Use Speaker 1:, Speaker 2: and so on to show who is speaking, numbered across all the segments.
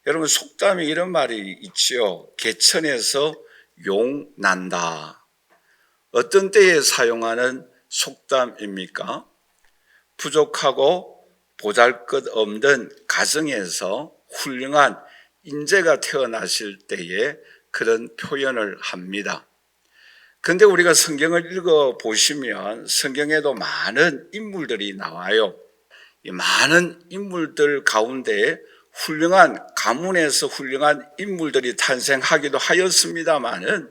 Speaker 1: 여러분, 속담에 이런 말이 있지요. 개천에서 용 난다. 어떤 때에 사용하는 속담입니까? 부족하고 보잘것없는 가정에서 훌륭한 인재가 태어나실 때에 그런 표현을 합니다. 근데 우리가 성경을 읽어보시면 성경에도 많은 인물들이 나와요. 이 많은 인물들 가운데 훌륭한 가문에서 훌륭한 인물들이 탄생하기도 하였습니다마는,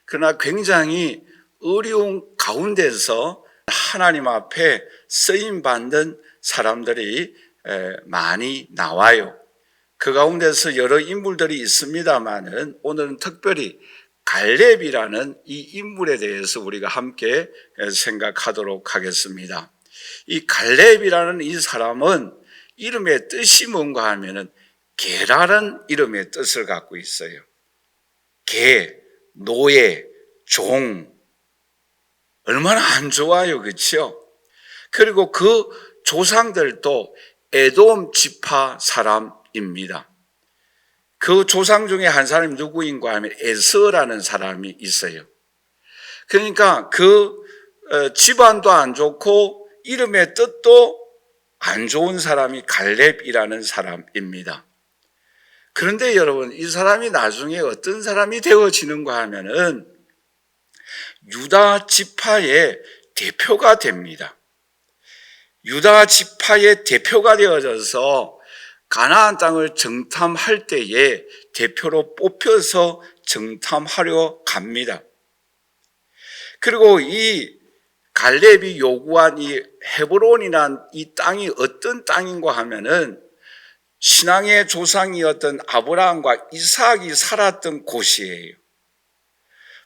Speaker 1: 그러나 굉장히 어려운 가운데서 하나님 앞에 쓰임받는 사람들이 많이 나와요. 그 가운데서 여러 인물들이 있습니다마는 오늘은 특별히 갈렙이라는 이 인물에 대해서 우리가 함께 생각하도록 하겠습니다. 이 갈렙이라는 이 사람은 이름의 뜻이 뭔가 하면은 개라는 이름의 뜻을 갖고 있어요. 개, 노예, 종. 얼마나 안 좋아요, 그렇죠? 그리고 그 조상들도 에돔 지파 사람입니다. 그 조상 중에 한 사람이 누구인가 하면 에서라는 사람이 있어요. 그러니까 그 집안도 안 좋고 이름의 뜻도 안 좋은 사람이 갈렙이라는 사람입니다. 그런데 여러분, 이 사람이 나중에 어떤 사람이 되어지는가 하면은 유다 지파의 대표가 됩니다. 유다 지파의 대표가 되어져서 가나안 땅을 정탐할 때에 대표로 뽑혀서 정탐하려 갑니다. 그리고 이 갈렙이 요구한 이 헤브론이란 이 땅이 어떤 땅인가 하면은 신앙의 조상이었던 아브라함과 이삭이 살았던 곳이에요.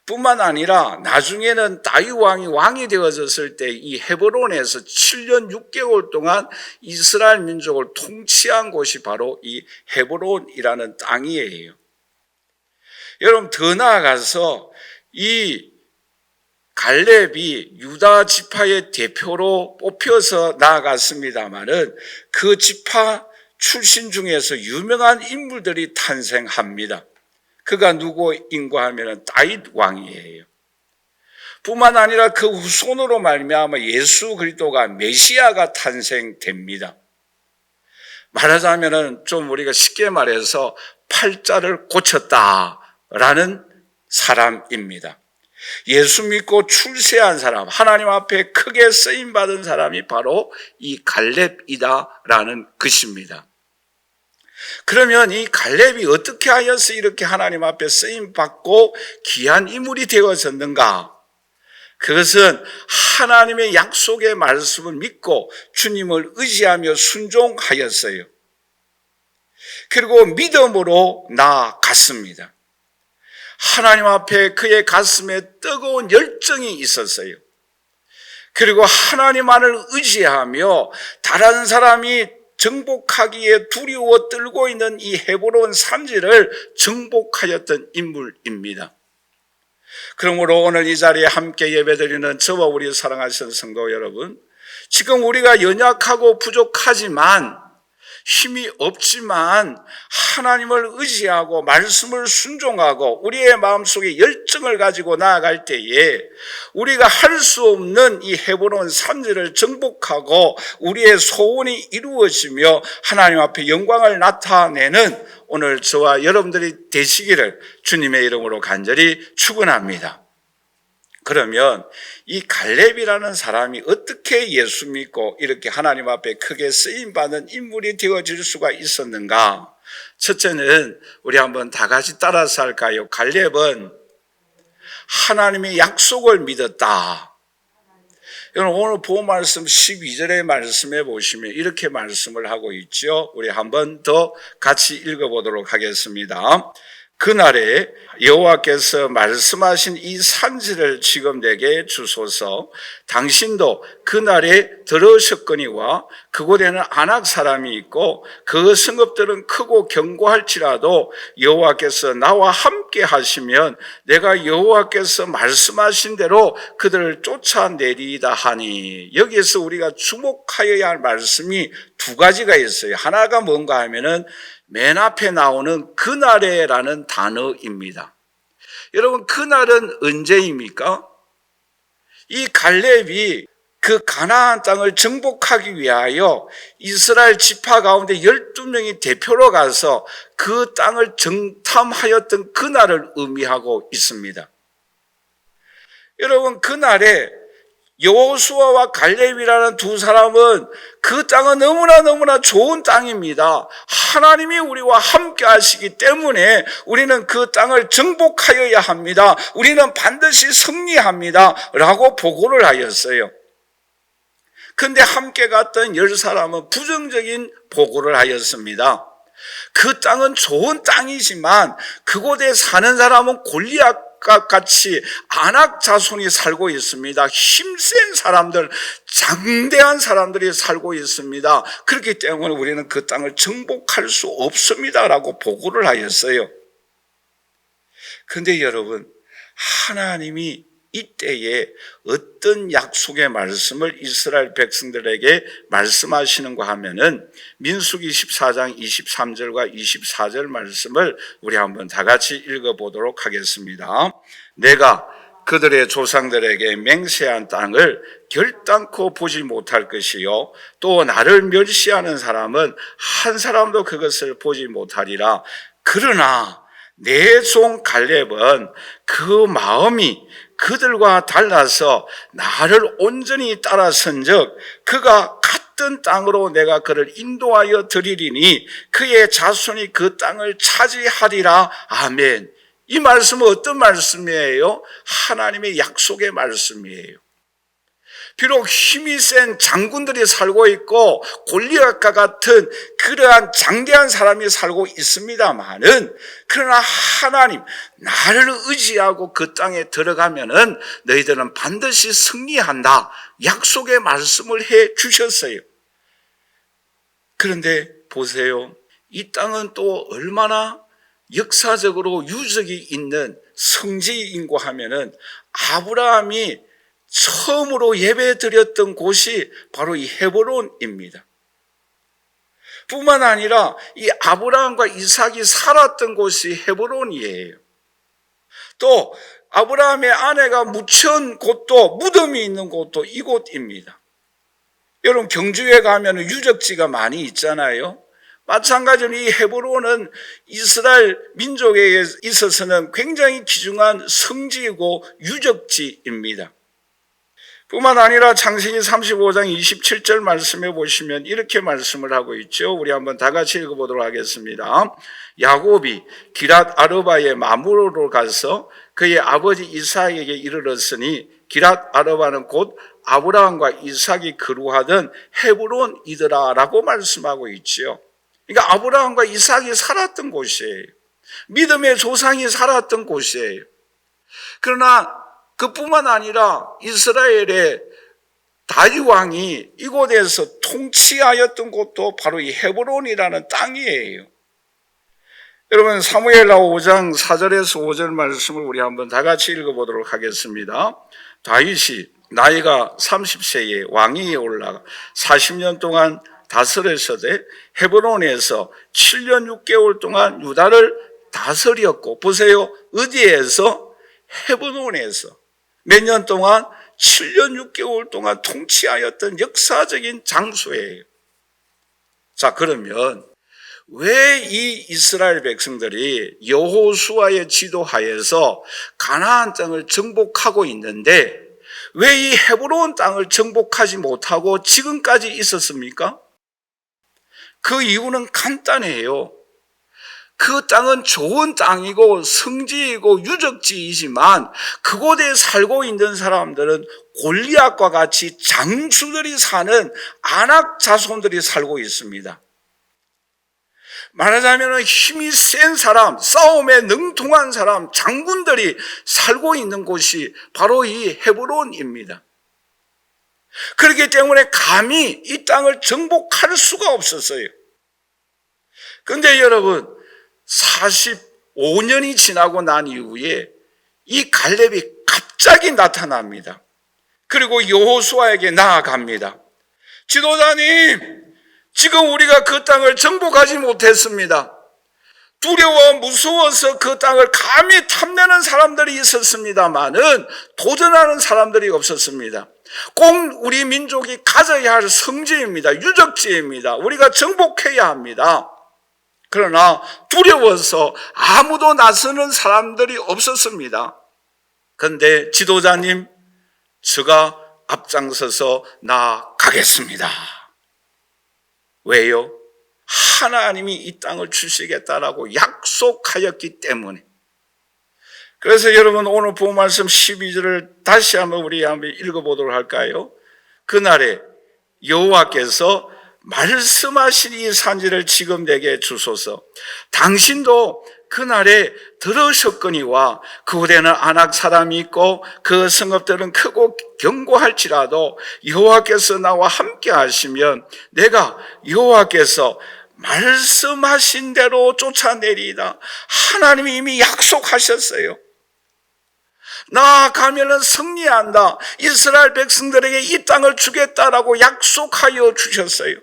Speaker 1: 뿐만 아니라 나중에는 다윗 왕이 되어졌을 때 이 헤브론에서 7년 6개월 동안 이스라엘 민족을 통치한 곳이 바로 이 헤브론이라는 땅이에요. 여러분, 더 나아가서 이 갈렙이 유다 지파의 대표로 뽑혀서 나아갔습니다마는 그 지파 출신 중에서 유명한 인물들이 탄생합니다. 그가 누구인가 하면 다윗 왕이에요. 뿐만 아니라 그 후손으로 말미암아 예수 그리스도가 메시아가 탄생됩니다. 말하자면은 좀 우리가 쉽게 말해서 팔자를 고쳤다라는 사람입니다. 예수 믿고 출세한 사람, 하나님 앞에 크게 쓰임받은 사람이 바로 이 갈렙이다라는 것입니다. 그러면 이 갈렙이 어떻게 하여서 이렇게 하나님 앞에 쓰임받고 귀한 인물이 되어졌는가? 그것은 하나님의 약속의 말씀을 믿고 주님을 의지하며 순종하였어요. 그리고 믿음으로 나아갔습니다. 하나님 앞에 그의 가슴에 뜨거운 열정이 있었어요. 그리고 하나님만을 의지하며 다른 사람이 정복하기에 두려워 떨고 있는 이 헤브론 산지를 정복하였던 인물입니다. 그러므로 오늘 이 자리에 함께 예배드리는 저와 우리 사랑하시는 성도 여러분, 지금 우리가 연약하고 부족하지만 힘이 없지만 하나님을 의지하고 말씀을 순종하고 우리의 마음속에 열정을 가지고 나아갈 때에 우리가 할 수 없는 이 헤브론 산지를 정복하고 우리의 소원이 이루어지며 하나님 앞에 영광을 나타내는 오늘 저와 여러분들이 되시기를 주님의 이름으로 간절히 축원합니다. 그러면 이 갈렙이라는 사람이 어떻게 예수 믿고 이렇게 하나님 앞에 크게 쓰임받는 인물이 되어질 수가 있었는가? 첫째는 우리 한번 다 같이 따라서 할까요? 갈렙은 하나님의 약속을 믿었다. 여러분, 오늘 본 말씀 12절의 말씀에 보시면 이렇게 말씀을 하고 있죠. 우리 한번 더 같이 읽어보도록 하겠습니다. 그날에 여호와께서 말씀하신 이 산지를 지금 내게 주소서. 당신도 그날에 들으셨거니와 그곳에는 아낙 사람이 있고 그 성읍들은 크고 견고할지라도 여호와께서 나와 함께 하시면 내가 여호와께서 말씀하신 대로 그들을 쫓아내리이다 하니. 여기에서 우리가 주목하여야 할 말씀이 두 가지가 있어요. 하나가 뭔가 하면은 맨 앞에 나오는 그날에라는 단어입니다. 여러분, 그날은 언제입니까? 이 갈렙이 그 가나안 땅을 정복하기 위하여 이스라엘 지파 가운데 12명이 대표로 가서 그 땅을 정탐하였던 그날을 의미하고 있습니다. 여러분, 그날에 여호수아와 갈렙이라는 두 사람은 그 땅은 너무나 좋은 땅입니다. 하나님이 우리와 함께 하시기 때문에 우리는 그 땅을 정복하여야 합니다. 우리는 반드시 승리합니다. 라고 보고를 하였어요. 근데 함께 갔던 10사람은 부정적인 보고를 하였습니다. 그 땅은 좋은 땅이지만 그곳에 사는 사람은 골리앗과 같이 아낙 자손이 살고 있습니다. 힘센 사람들, 장대한 사람들이 살고 있습니다. 그렇기 때문에 우리는 그 땅을 정복할 수 없습니다. 라고 보고를 하였어요. 근데 여러분, 하나님이 이때에 어떤 약속의 말씀을 이스라엘 백성들에게 말씀하시는가 하면은 민수기 14장 23절과 24절 말씀을 우리 한번 다 같이 읽어보도록 하겠습니다. 내가 그들의 조상들에게 맹세한 땅을 결단코 보지 못할 것이요 또 나를 멸시하는 사람은 한 사람도 그것을 보지 못하리라. 그러나 내 종 갈렙은 그 마음이 그들과 달라서 나를 온전히 따라선즉 그가 갔던 땅으로 내가 그를 인도하여 드리리니 그의 자손이 그 땅을 차지하리라. 아멘. 이 말씀은 어떤 말씀이에요? 하나님의 약속의 말씀이에요. 비록 힘이 센 장군들이 살고 있고 골리앗과 같은 그러한 장대한 사람이 살고 있습니다만은 그러나 하나님 나를 의지하고 그 땅에 들어가면은 너희들은 반드시 승리한다. 약속의 말씀을 해 주셨어요. 그런데 보세요. 이 땅은 또 얼마나 역사적으로 유적이 있는 성지인고 하면은 아브라함이 처음으로 예배 드렸던 곳이 바로 이 헤브론입니다. 뿐만 아니라 이 아브라함과 이삭이 살았던 곳이 헤브론이에요. 또 아브라함의 아내가 묻혀온 곳도 무덤이 있는 곳도 이곳입니다. 여러분 경주에 가면 유적지가 많이 있잖아요. 마찬가지로 이 헤브론은 이스라엘 민족에 있어서는 굉장히 귀중한 성지이고 유적지입니다. 뿐만 아니라 창세기 35장 27절 말씀해 보시면 이렇게 말씀을 하고 있죠. 우리 한번 다 같이 읽어보도록 하겠습니다. 야곱이 기랏 아르바의 마므로로 가서 그의 아버지 이삭에게 이르렀으니 기랏 아르바는 곧 아브라함과 이삭이 거류하던 헤브론이더라 라고 말씀하고 있죠. 그러니까 아브라함과 이삭이 살았던 곳이에요. 믿음의 조상이 살았던 곳이에요. 그러나 그뿐만 아니라 이스라엘의 다윗 왕이 이곳에서 통치하였던 곳도 바로 이 헤브론이라는 땅이에요. 여러분 사무엘하 5장 4절에서 5절 말씀을 우리 한번 다 같이 읽어보도록 하겠습니다. 다윗이 나이가 30세에 왕위에 올라가 40년 동안 다스렸으되 헤브론에서 7년 6개월 동안 유다를 다스렸고 보세요. 어디에서? 헤브론에서 몇 년 동안? 7년 6개월 동안 통치하였던 역사적인 장소예요. 자, 그러면 왜 이 이스라엘 백성들이 여호수아의 지도하에서 가나안 땅을 정복하고 있는데 왜 이 헤브론 땅을 정복하지 못하고 지금까지 있었습니까? 그 이유는 간단해요. 그 땅은 좋은 땅이고 성지이고 유적지이지만 그곳에 살고 있는 사람들은 골리앗과 같이 장수들이 사는 아낙 자손들이 살고 있습니다. 말하자면 힘이 센 사람, 싸움에 능통한 사람, 장군들이 살고 있는 곳이 바로 이 헤브론입니다. 그렇기 때문에 감히 이 땅을 정복할 수가 없었어요. 그런데 여러분 45년이 지나고 난 이후에 이 갈렙이 갑자기 나타납니다. 그리고 여호수아에게 나아갑니다. 지도자님, 지금 우리가 그 땅을 정복하지 못했습니다. 두려워 무서워서 그 땅을 감히 탐내는 사람들이 있었습니다만은 도전하는 사람들이 없었습니다. 꼭 우리 민족이 가져야 할 성지입니다. 유적지입니다. 우리가 정복해야 합니다. 그러나 두려워서 아무도 나서는 사람들이 없었습니다. 그런데 지도자님, 제가 앞장서서 나가겠습니다. 왜요? 하나님이 이 땅을 주시겠다라고 약속하였기 때문에. 그래서 여러분, 오늘 본 말씀 12절을 다시 한번 우리 한번 읽어보도록 할까요? 그날에 여호와께서 말씀하신 이 산지를 지금 내게 주소서. 당신도 그날에 들으셨거니와 그곳에는 아낙 사람이 있고 그 성읍들은 크고 견고할지라도 여호와께서 나와 함께 하시면 내가 여호와께서 말씀하신 대로 쫓아내리이다. 하나님이 이미 약속하셨어요. 나아가면은 승리한다. 이스라엘 백성들에게 이 땅을 주겠다라고 약속하여 주셨어요.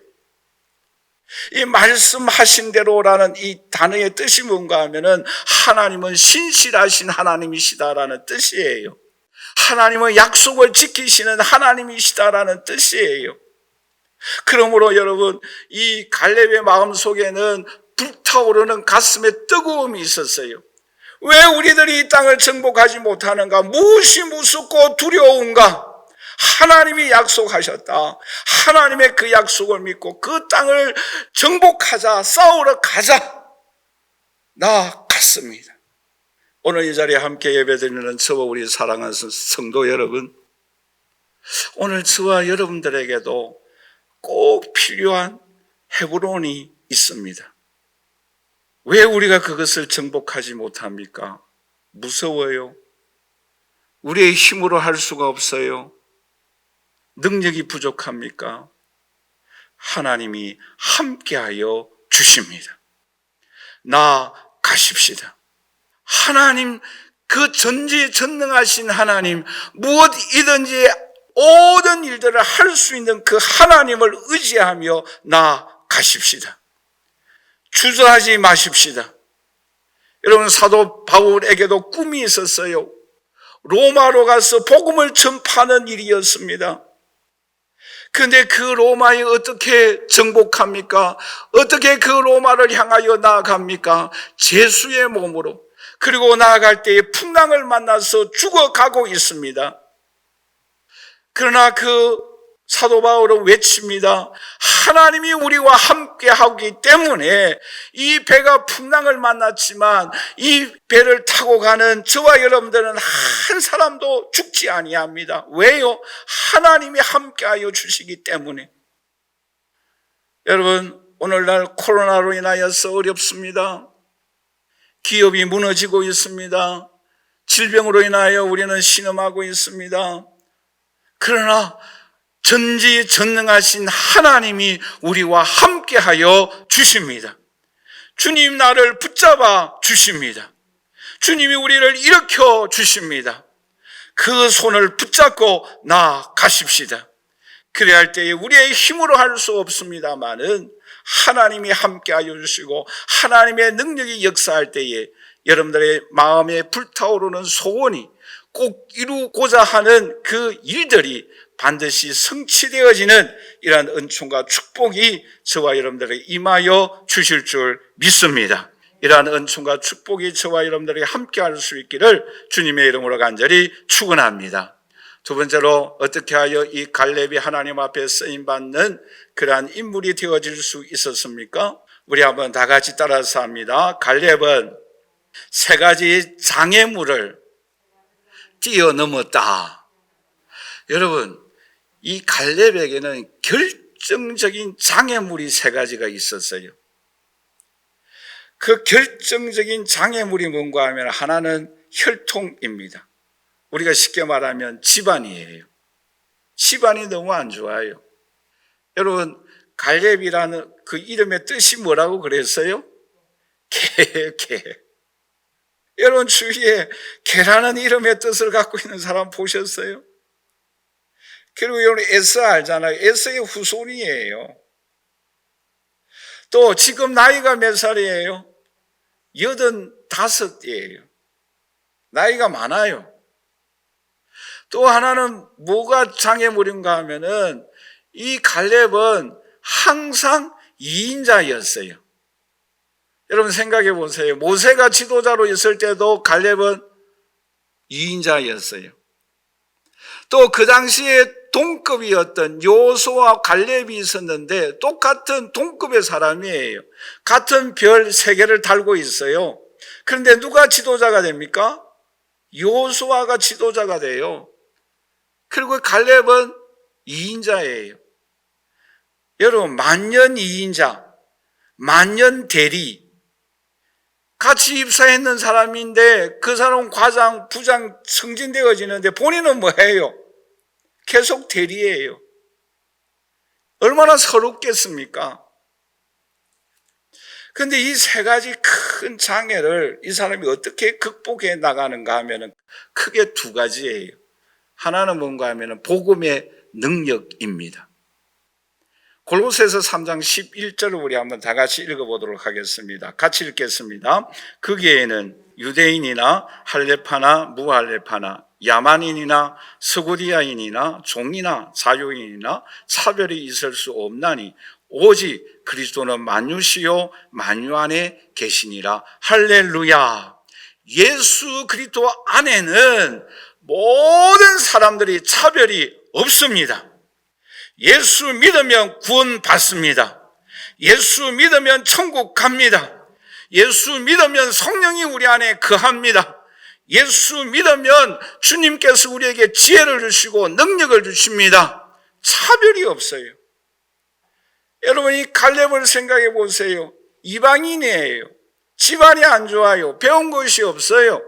Speaker 1: 이 말씀하신 대로라는 이 단어의 뜻이 뭔가 하면은 하나님은 신실하신 하나님이시다라는 뜻이에요. 하나님은 약속을 지키시는 하나님이시다라는 뜻이에요. 그러므로 여러분, 이 갈렙의 마음 속에는 불타오르는 가슴에 뜨거움이 있었어요. 왜 우리들이 이 땅을 정복하지 못하는가? 무엇이 무섭고 두려운가? 하나님이 약속하셨다. 하나님의 그 약속을 믿고 그 땅을 정복하자, 싸우러 가자. 나갔습니다. 오늘 이 자리에 함께 예배드리는 저와 우리 사랑하는 성도 여러분, 오늘 저와 여러분들에게도 꼭 필요한 헤브론이 있습니다. 왜 우리가 그것을 정복하지 못합니까? 무서워요. 우리의 힘으로 할 수가 없어요. 능력이 부족합니까? 하나님이 함께하여 주십니다. 나가십시다. 하나님, 그 전지전능하신 하나님, 무엇이든지 모든 일들을 할 수 있는 그 하나님을 의지하며 나가십시다. 주저하지 마십시다. 여러분, 사도 바울에게도 꿈이 있었어요. 로마로 가서 복음을 전파하는 일이었습니다. 그런데 그 로마에 어떻게 정복합니까? 어떻게 그 로마를 향하여 나아갑니까? 제수의 몸으로. 그리고 나아갈 때에 풍랑을 만나서 죽어가고 있습니다. 그러나 그 사도 바울은 외칩니다. 하나님이 우리와 함께 하기 때문에 이 배가 풍랑을 만났지만 이 배를 타고 가는 저와 여러분들은 한 사람도 죽지 아니합니다. 왜요? 하나님이 함께하여 주시기 때문에. 여러분, 오늘날 코로나로 인하여서 어렵습니다. 기업이 무너지고 있습니다. 질병으로 인하여 우리는 신음하고 있습니다. 그러나 전지전능하신 하나님이 우리와 함께하여 주십니다. 주님 나를 붙잡아 주십니다. 주님이 우리를 일으켜 주십니다. 그 손을 붙잡고 나아가십시다. 그래야 할 때에 우리의 힘으로 할 수 없습니다마는 하나님이 함께하여 주시고 하나님의 능력이 역사할 때에 여러분들의 마음에 불타오르는 소원이 꼭 이루고자 하는 그 일들이 반드시 성취되어지는 이러한 은총과 축복이 저와 여러분들에게 임하여 주실 줄 믿습니다. 이러한 은총과 축복이 저와 여러분들에게 함께할 수 있기를 주님의 이름으로 간절히 축원합니다. 두 번째로, 어떻게 하여 이 갈렙이 하나님 앞에 쓰임받는 그러한 인물이 되어질 수 있었습니까? 우리 한번 다 같이 따라서 합니다. 갈렙은 세 가지 장애물을 뛰어넘었다. 여러분, 이 갈렙에게는 결정적인 장애물이 세 가지가 있었어요. 그 결정적인 장애물이 뭔가 하면 하나는 혈통입니다. 우리가 쉽게 말하면 집안이에요. 집안이 너무 안 좋아요. 여러분, 갈렙이라는 그 이름의 뜻이 뭐라고 그랬어요? 개. 여러분, 주위에 개라는 이름의 뜻을 갖고 있는 사람 보셨어요? 그리고 여러분, 에서 알잖아요. 에서의 후손이에요. 또 지금 나이가 몇 살이에요? 85이에요. 나이가 많아요. 또 하나는 뭐가 장애물인가 하면은 이 갈렙은 항상 2인자였어요. 여러분 생각해 보세요. 모세가 지도자로 있을 때도 갈렙은 2인자였어요. 또 그 당시에 동급이었던 여호수아와 갈렙이 있었는데 똑같은 동급의 사람이에요. 같은 별 3개를 달고 있어요. 그런데 누가 지도자가 됩니까? 여호수아가 지도자가 돼요. 그리고 갈렙은 2인자예요. 여러분 만년 2인자, 만년 대리, 같이 입사했는 사람인데 그 사람은 과장, 부장 승진되어지는데 본인은 뭐예요? 계속 대리예요. 얼마나 서럽겠습니까? 그런데 이 3가지 큰 장애를 이 사람이 어떻게 극복해 나가는가 하면 크게 2가지예요. 하나는 뭔가 하면 복음의 능력입니다. 골로새서 3장 11절을 우리 한번 다 같이 읽어보도록 하겠습니다. 같이 읽겠습니다. 거기에는 유대인이나 할레파나 무할레파나 야만인이나 스고디아인이나 종이나 자유인이나 차별이 있을 수 없나니 오직 그리스도는 만유시요 만유 안에 계시니라. 할렐루야. 예수 그리스도 안에는 모든 사람들이 차별이 없습니다. 예수 믿으면 구원 받습니다. 예수 믿으면 천국 갑니다. 예수 믿으면 성령이 우리 안에 거합니다. 예수 믿으면 주님께서 우리에게 지혜를 주시고 능력을 주십니다. 차별이 없어요. 여러분 이 갈렙을 생각해 보세요. 이방인이에요. 집안이 안 좋아요. 배운 것이 없어요.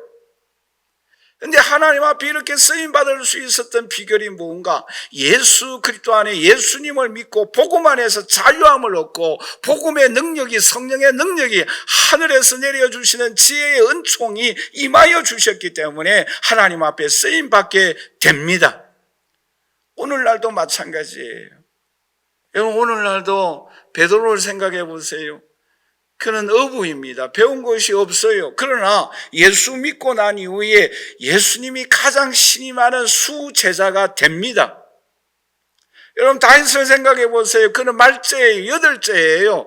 Speaker 1: 그런데 하나님 앞에 이렇게 쓰임받을 수 있었던 비결이 뭔가? 예수 그리스도 안에 예수님을 믿고 복음 안에서 자유함을 얻고 복음의 능력이, 성령의 능력이, 하늘에서 내려주시는 지혜의 은총이 임하여 주셨기 때문에 하나님 앞에 쓰임받게 됩니다. 오늘날도 마찬가지예요. 여러분 오늘날도 베드로를 생각해 보세요. 그는 어부입니다. 배운 것이 없어요. 그러나 예수 믿고 난 이후에 예수님이 가장 신이 많은 수제자가 됩니다. 여러분 다윗을 생각해 보세요. 그는 말제예요. 8제예요.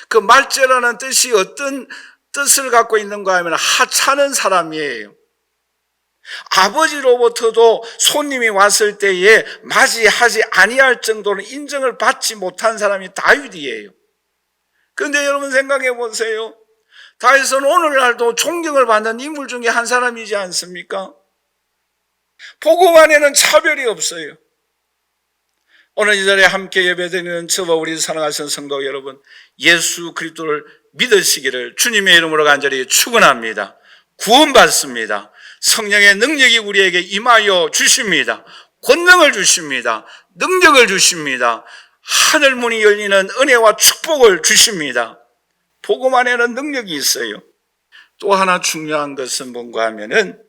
Speaker 1: 그 말제라는 뜻이 어떤 뜻을 갖고 있는가 하면 하찮은 사람이에요. 아버지로부터도 손님이 왔을 때에 맞이하지 아니할 정도로 인정을 받지 못한 사람이 다윗이에요. 그런데 여러분 생각해 보세요. 다윗은 오늘날도 존경을 받는 인물 중에 한 사람이지 않습니까? 복음 안에는 차별이 없어요. 오늘 이 자리에 함께 예배드리는 저와 우리 사랑하시는 성도 여러분, 예수 그리스도를 믿으시기를 주님의 이름으로 간절히 축원합니다. 구원받습니다. 성령의 능력이 우리에게 임하여 주십니다. 권능을 주십니다. 능력을 주십니다. 하늘 문이 열리는 은혜와 축복을 주십니다. 복음 안에는 능력이 있어요. 또 하나 중요한 것은 뭔가 하면은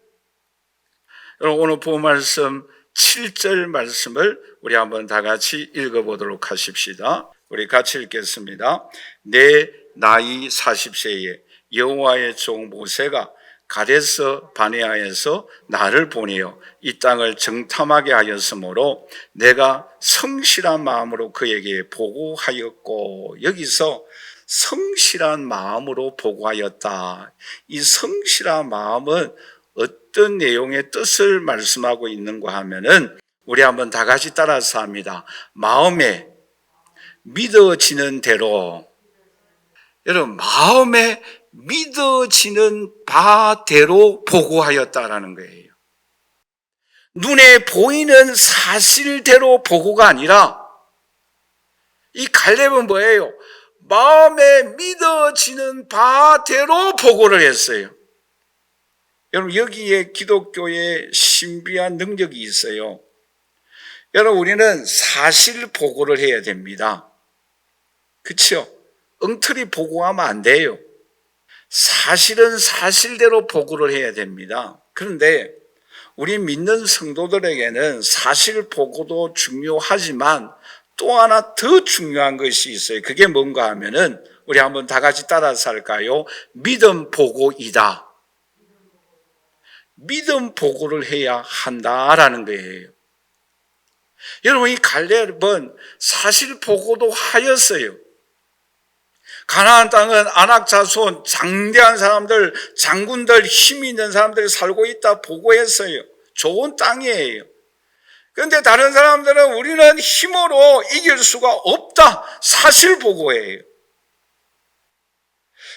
Speaker 1: 여러분 오늘 본 말씀 7절 말씀을 우리 한번 다 같이 읽어보도록 하십시다. 우리 같이 읽겠습니다. 내 나이 40세에 여호와의 종 모세가 가데스 바네아에서 나를 보내어 이 땅을 정탐하게 하였으므로 내가 성실한 마음으로 그에게 보고하였고, 여기서 성실한 마음으로 보고하였다. 이 성실한 마음은 어떤 내용의 뜻을 말씀하고 있는가 하면은 우리 한번 다 같이 따라서 합니다. 마음에 믿어지는 대로, 여러분 마음에 믿어지는 바대로 보고하였다라는 거예요. 눈에 보이는 사실대로 보고가 아니라 이 갈렙은 뭐예요? 마음에 믿어지는 바대로 보고를 했어요. 여러분 여기에 기독교의 신비한 능력이 있어요. 여러분 우리는 사실 보고를 해야 됩니다. 그렇죠? 엉터리 보고하면 안 돼요. 사실은 사실대로 보고를 해야 됩니다. 그런데 우리 믿는 성도들에게는 사실 보고도 중요하지만 또 하나 더 중요한 것이 있어요. 그게 뭔가 하면은 우리 한번 다 같이 따라서 할까요? 믿음 보고이다. 믿음 보고를 해야 한다라는 거예요. 여러분, 이 갈렙은 사실 보고도 하였어요. 가나안 땅은 아낙 자손, 장대한 사람들, 장군들, 힘이 있는 사람들이 살고 있다 보고했어요. 좋은 땅이에요. 그런데 다른 사람들은 우리는 힘으로 이길 수가 없다, 사실 보고해요.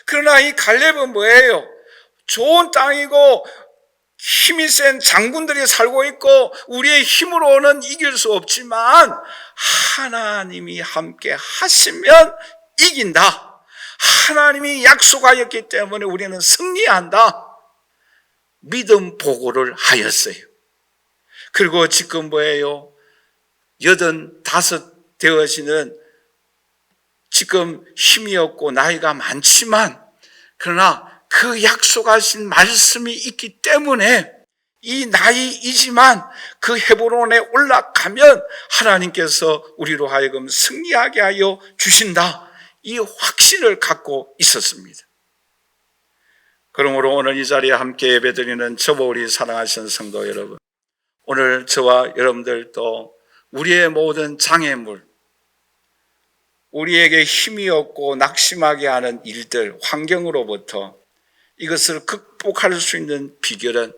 Speaker 1: 그러나 이 갈렙은 뭐예요? 좋은 땅이고 힘이 센 장군들이 살고 있고 우리의 힘으로는 이길 수 없지만 하나님이 함께 하시면 이긴다. 하나님이 약속하였기 때문에 우리는 승리한다. 믿음 보고를 하였어요. 그리고 지금 뭐예요? 85 되어지는 지금 힘이 없고 나이가 많지만 그러나 그 약속하신 말씀이 있기 때문에 이 나이이지만 그 헤브론에 올라가면 하나님께서 우리로 하여금 승리하게 하여 주신다. 이 확신을 갖고 있었습니다. 그러므로 오늘 이 자리에 함께 예배드리는 저와 우리 사랑하시는 성도 여러분, 오늘 저와 여러분들도 우리의 모든 장애물, 우리에게 힘이 없고 낙심하게 하는 일들, 환경으로부터 이것을 극복할 수 있는 비결은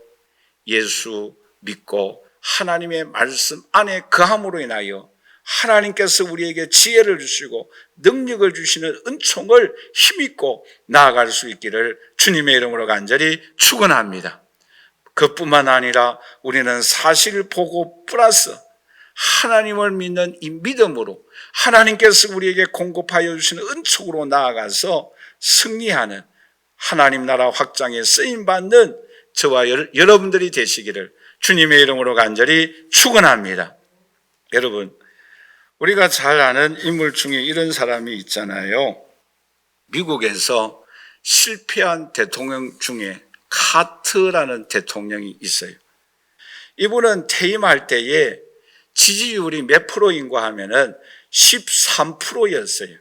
Speaker 1: 예수 믿고 하나님의 말씀 안에 거함으로 인하여 하나님께서 우리에게 지혜를 주시고 능력을 주시는 은총을 힘입고 나아갈 수 있기를 주님의 이름으로 간절히 축원합니다. 그뿐만 아니라 우리는 사실을 보고 플러스 하나님을 믿는 이 믿음으로 하나님께서 우리에게 공급하여 주시는 은총으로 나아가서 승리하는 하나님 나라 확장에 쓰임받는 저와 여러분들이 되시기를 주님의 이름으로 간절히 축원합니다. 여러분, 우리가 잘 아는 인물 중에 이런 사람이 있잖아요. 미국에서 실패한 대통령 중에 카트라는 대통령이 있어요. 이분은 퇴임할 때에 지지율이 몇 프로인가 하면은 13%였어요.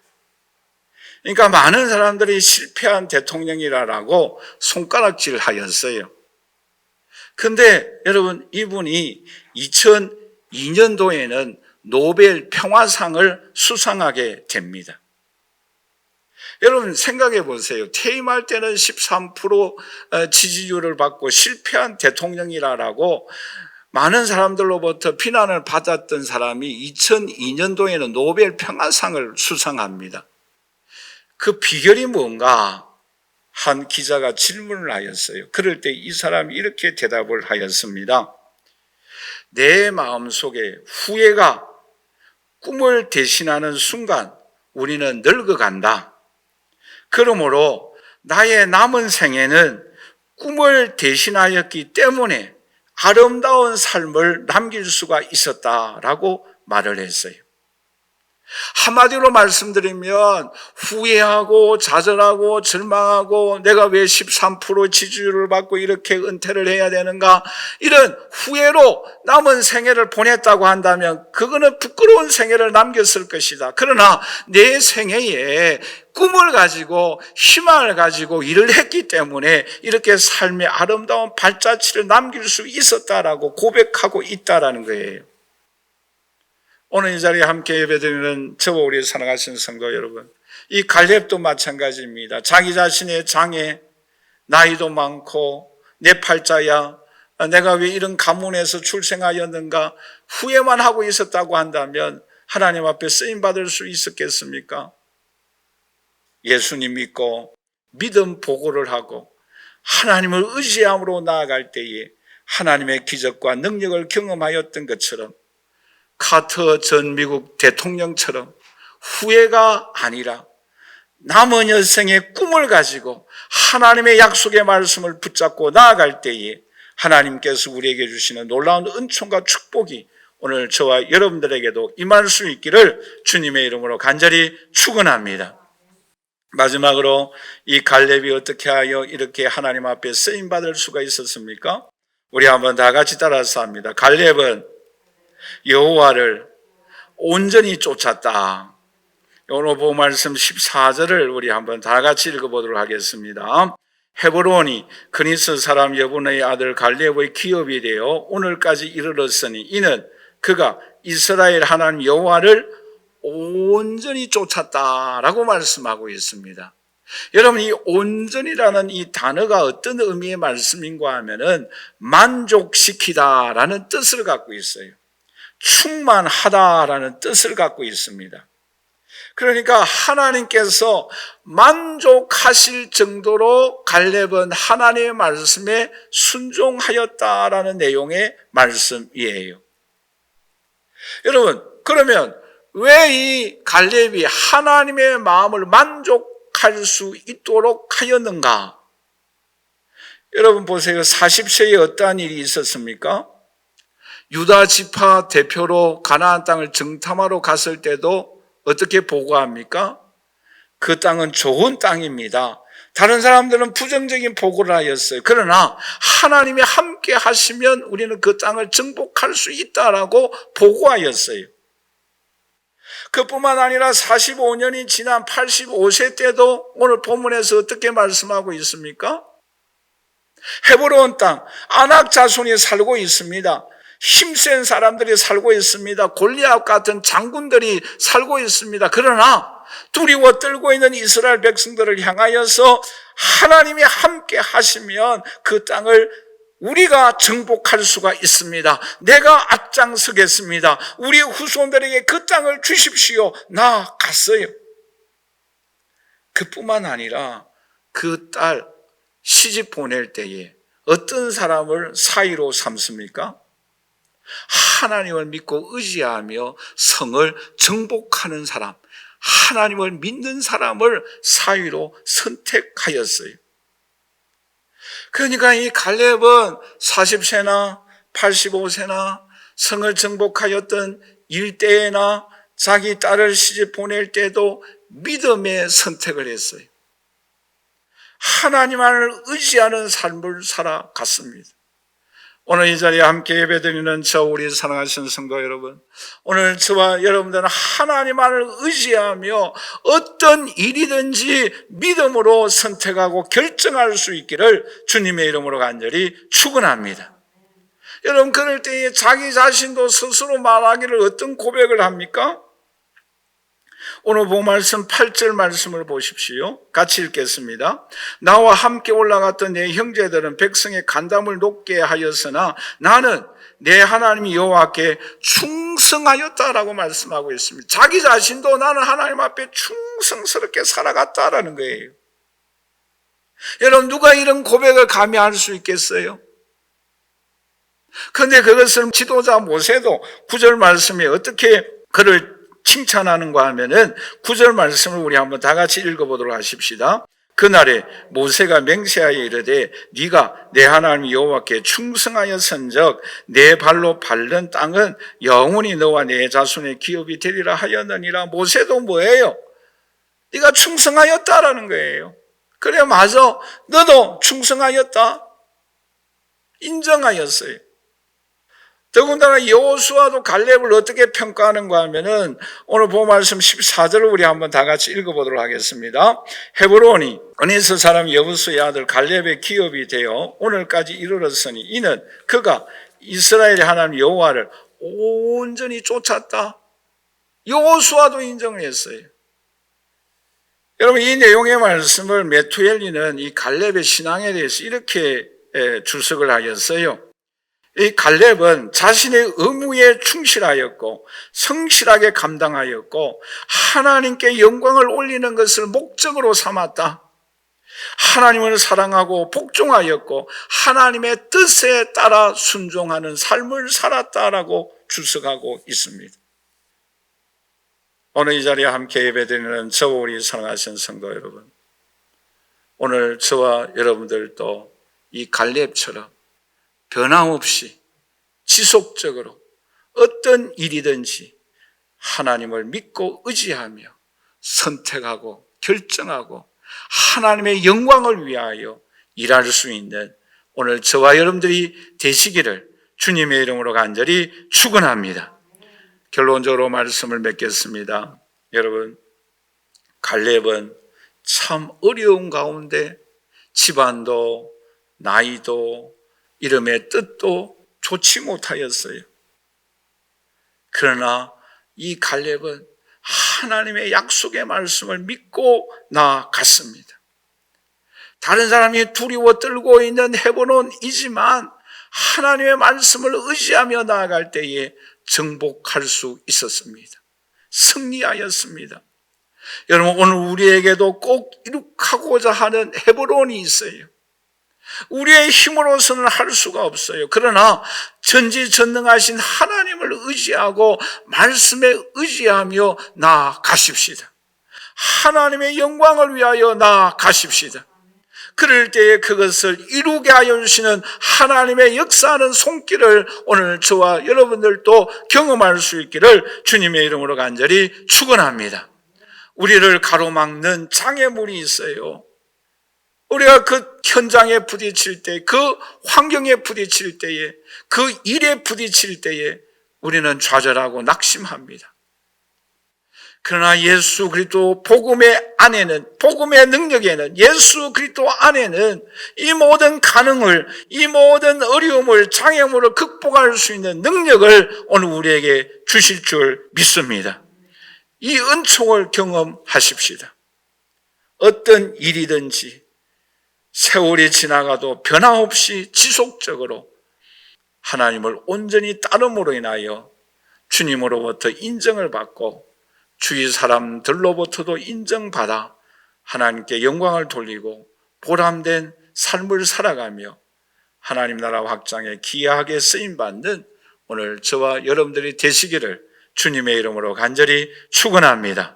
Speaker 1: 그러니까 많은 사람들이 실패한 대통령이라고 손가락질 하였어요. 근데 여러분, 이분이 2002년도에는 노벨 평화상을 수상하게 됩니다. 여러분 생각해 보세요. 퇴임할 때는 13% 지지율을 받고 실패한 대통령이라고 많은 사람들로부터 비난을 받았던 사람이 2002년도에는 노벨 평화상을 수상합니다. 그 비결이 뭔가? 한 기자가 질문을 하였어요. 그럴 때 이 사람이 이렇게 대답을 하였습니다. 내 마음속에 후회가 꿈을 대신하는 순간 우리는 늙어간다. 그러므로 나의 남은 생에는 꿈을 대신하였기 때문에 아름다운 삶을 남길 수가 있었다라고 말을 했어요. 한마디로 말씀드리면 후회하고 좌절하고 절망하고 내가 왜 13% 지지율을 받고 이렇게 은퇴를 해야 되는가, 이런 후회로 남은 생애를 보냈다고 한다면 그거는 부끄러운 생애를 남겼을 것이다. 그러나 내 생애에 꿈을 가지고 희망을 가지고 일을 했기 때문에 이렇게 삶의 아름다운 발자취를 남길 수 있었다라고 고백하고 있다라는 거예요. 오늘 이 자리에 함께 예배드리는 저와 우리 사랑하시는 성도 여러분, 이 갈렙도 마찬가지입니다. 자기 자신의 장애, 나이도 많고 내 팔자야, 내가 왜 이런 가문에서 출생하였는가 후회만 하고 있었다고 한다면 하나님 앞에 쓰임받을 수 있었겠습니까? 예수님 믿고 믿음 보고를 하고 하나님을 의지함으로 나아갈 때에 하나님의 기적과 능력을 경험하였던 것처럼 카터 전 미국 대통령처럼 후회가 아니라 남은 여생의 꿈을 가지고 하나님의 약속의 말씀을 붙잡고 나아갈 때에 하나님께서 우리에게 주시는 놀라운 은총과 축복이 오늘 저와 여러분들에게도 임할 수 있기를 주님의 이름으로 간절히 축원합니다. 마지막으로 이 갈렙이 어떻게 하여 이렇게 하나님 앞에 쓰임받을 수가 있었습니까? 우리 한번 다 같이 따라서 합니다. 갈렙은 여호와를 온전히 쫓았다. 오늘 본 말씀 14절을 우리 한번 다 같이 읽어보도록 하겠습니다. 헤브론이 그니스 사람 여분의 아들 갈렙의 기업이 되어 오늘까지 이르렀으니 이는 그가 이스라엘 하나님 여호와를 온전히 쫓았다라고 말씀하고 있습니다. 여러분, 이 온전이라는 이 단어가 어떤 의미의 말씀인가 하면은 만족시키다라는 뜻을 갖고 있어요. 충만하다라는 뜻을 갖고 있습니다. 그러니까 하나님께서 만족하실 정도로 갈렙은 하나님의 말씀에 순종하였다라는 내용의 말씀이에요. 여러분, 그러면 왜 이 갈렙이 하나님의 마음을 만족할 수 있도록 하였는가? 여러분 보세요. 40세에 어떠한 일이 있었습니까? 유다 지파 대표로 가나안 땅을 정탐하러 갔을 때도 어떻게 보고합니까? 그 땅은 좋은 땅입니다. 다른 사람들은 부정적인 보고를 하였어요. 그러나 하나님이 함께 하시면 우리는 그 땅을 정복할 수 있다라고 보고하였어요. 그뿐만 아니라 45년이 지난 85세 때도 오늘 본문에서 어떻게 말씀하고 있습니까? 헤브론 땅, 아낙 자손이 살고 있습니다. 힘센 사람들이 살고 있습니다. 골리앗 같은 장군들이 살고 있습니다. 그러나 두려워 떨고 있는 이스라엘 백성들을 향하여서 하나님이 함께 하시면 그 땅을 우리가 정복할 수가 있습니다. 내가 앞장서겠습니다. 우리 후손들에게 그 땅을 주십시오. 나갔어요. 그뿐만 아니라 그 딸 시집 보낼 때에 어떤 사람을 사위로 삼습니까? 하나님을 믿고 의지하며 성을 정복하는 사람, 하나님을 믿는 사람을 사위로 선택하였어요. 그러니까 이 갈렙은 40세나 85세나 성을 정복하였던 일대에나 자기 딸을 시집 보낼 때도 믿음의 선택을 했어요. 하나님을 의지하는 삶을 살아갔습니다. 오늘 이 자리에 함께 예배드리는 저 우리 사랑하신 성도 여러분, 오늘 저와 여러분들은 하나님을 의지하며 어떤 일이든지 믿음으로 선택하고 결정할 수 있기를 주님의 이름으로 간절히 축원합니다. 여러분, 그럴 때에 자기 자신도 스스로 말하기를 어떤 고백을 합니까? 오늘 본 말씀 8절 말씀을 보십시오. 같이 읽겠습니다. 나와 함께 올라갔던 내 형제들은 백성의 간담을 높게 하였으나 나는 내 하나님 여호와께 충성하였다라고 말씀하고 있습니다. 자기 자신도 나는 하나님 앞에 충성스럽게 살아갔다라는 거예요. 여러분, 누가 이런 고백을 감히 할 수 있겠어요? 그런데 그것을 지도자 모세도 9절 말씀에 어떻게 그를 칭찬하는가 하면은 9절 말씀을 우리 한번 다 같이 읽어보도록 하십시다. 그날에 모세가 맹세하여 이르되 네가 내 하나님 여호와께 충성하였은즉 내 발로 밟는 땅은 영원히 너와 내 자손의 기업이 되리라 하였느니라. 모세도 뭐예요? 네가 충성하였다라는 거예요. 그래, 맞아. 너도 충성하였다. 인정하였어요. 더군다나 여호수아도 갈렙을 어떻게 평가하는가 하면은 오늘 본 말씀 14절을 우리 한번 다 같이 읽어보도록 하겠습니다. 헤브론이 그니스 사람 여호수아의 아들 갈렙의 기업이 되어 오늘까지 이르렀으니 이는 그가 이스라엘의 하나님 여호와를 온전히 쫓았다. 여호수아도 인정을 했어요. 여러분, 이 내용의 말씀을 메투엘리는 이 갈렙의 신앙에 대해서 이렇게 주석을 하였어요. 이 갈렙은 자신의 의무에 충실하였고 성실하게 감당하였고 하나님께 영광을 올리는 것을 목적으로 삼았다. 하나님을 사랑하고 복종하였고 하나님의 뜻에 따라 순종하는 삶을 살았다라고 주석하고 있습니다. 오늘 이 자리에 함께 예배드리는 저 우리 사랑하신 성도 여러분, 오늘 저와 여러분들도 이 갈렙처럼 변함없이 지속적으로 어떤 일이든지 하나님을 믿고 의지하며 선택하고 결정하고 하나님의 영광을 위하여 일할 수 있는 오늘 저와 여러분들이 되시기를 주님의 이름으로 간절히 축원합니다. 결론적으로 말씀을 맺겠습니다. 여러분, 갈렙은 참 어려운 가운데 집안도 나이도 이름의 뜻도 좋지 못하였어요. 그러나 이 갈렙은 하나님의 약속의 말씀을 믿고 나아갔습니다. 다른 사람이 두려워 떨고 있는 헤브론이지만 하나님의 말씀을 의지하며 나아갈 때에 정복할 수 있었습니다. 승리하였습니다. 여러분, 오늘 우리에게도 꼭 이룩하고자 하는 헤브론이 있어요. 우리의 힘으로서는 할 수가 없어요. 그러나 전지전능하신 하나님을 의지하고 말씀에 의지하며 나아가십시다. 하나님의 영광을 위하여 나아가십시다. 그럴 때에 그것을 이루게 하여 주시는 하나님의 역사하는 손길을 오늘 저와 여러분들도 경험할 수 있기를 주님의 이름으로 간절히 축원합니다. 우리를 가로막는 장애물이 있어요. 우리가 그 현장에 부딪힐 때, 그 환경에 부딪힐 때에, 그 일에 부딪힐 때에 우리는 좌절하고 낙심합니다. 그러나 예수 그리스도 복음의 안에는, 복음의 능력에는, 예수 그리스도 안에는 이 모든 가능을, 이 모든 어려움을, 장애물을 극복할 수 있는 능력을 오늘 우리에게 주실 줄 믿습니다. 이 은총을 경험하십시다. 어떤 일이든지 세월이 지나가도 변함없이 지속적으로 하나님을 온전히 따름으로 인하여 주님으로부터 인정을 받고 주위 사람들로부터도 인정받아 하나님께 영광을 돌리고 보람된 삶을 살아가며 하나님 나라 확장에 기여하게 쓰임받는 오늘 저와 여러분들이 되시기를 주님의 이름으로 간절히 축원합니다.